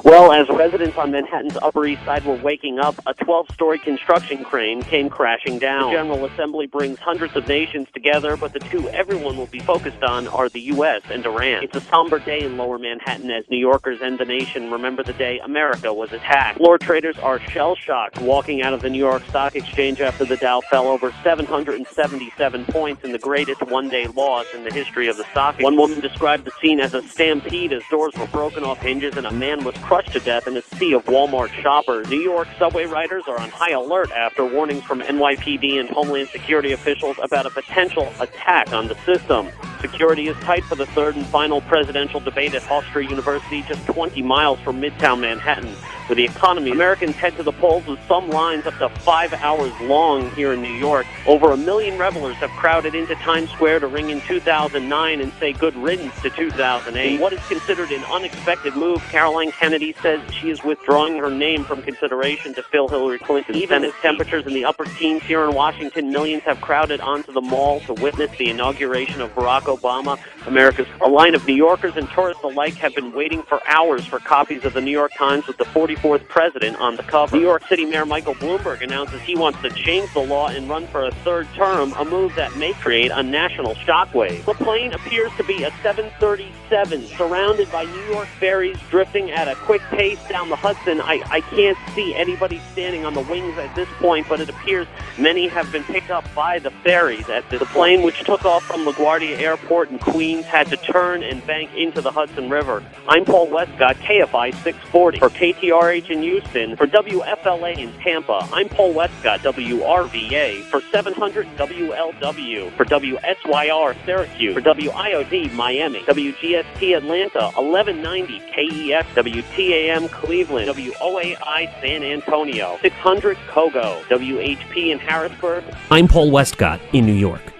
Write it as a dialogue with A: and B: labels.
A: Well, as residents on Manhattan's Upper East Side were waking up, a 12-story construction crane came crashing down. The General Assembly brings hundreds of nations together, but the two everyone will be focused on are the U.S. and Iran. It's a somber day in Lower Manhattan as New Yorkers and the nation remember the day America was attacked. Floor traders are shell-shocked walking out of the New York Stock Exchange after the Dow fell over 777 points in the greatest one-day loss in the history of the stock. One woman described the scene as a stampede as doors were broken off hinges and a man was crushed to death in a sea of Walmart shoppers. New York subway riders are on high alert after warnings from NYPD and Homeland Security officials about a potential attack on the system. Security is tight for the third and final presidential debate at Hofstra University, just 20 miles from Midtown Manhattan. For the economy, Americans head to the polls with some lines up to 5 hours long here in New York. Over 1 million revelers have crowded into Times Square to ring in 2009 and say good riddance to 2008. In what is considered an unexpected move, Caroline Kennedy says she is withdrawing her name from consideration to fill Hillary Clinton. Even as temperatures in the upper teens here in Washington, millions have crowded onto the mall to witness the inauguration of Barack Obama. A line of New Yorkers and tourists alike have been waiting for hours for copies of the New York Times with the 44th president on the cover. New York City Mayor Michael Bloomberg announces he wants to change the law and run for a third term, a move that may create a national shockwave. The plane appears to be a 737, surrounded by New York ferries drifting at a quick pace down the Hudson. I can't see anybody standing on the wings at this point, but it appears many have been picked up by the ferries at this. The plane, which took off from LaGuardia Airport in Queens, had to turn and bank into the Hudson River. I'm Paul Westcott, KFI 640. For KTRH in Houston, for WFLA in Tampa, I'm Paul Westcott, WRVA. For 700 WLW, for WSYR Syracuse, for WIOD Miami, WGST Atlanta, 1190 KEF, WTAM Cleveland, WOAI San Antonio, 600 Kogo, WHP in Harrisburg.
B: I'm Paul Westcott in New York.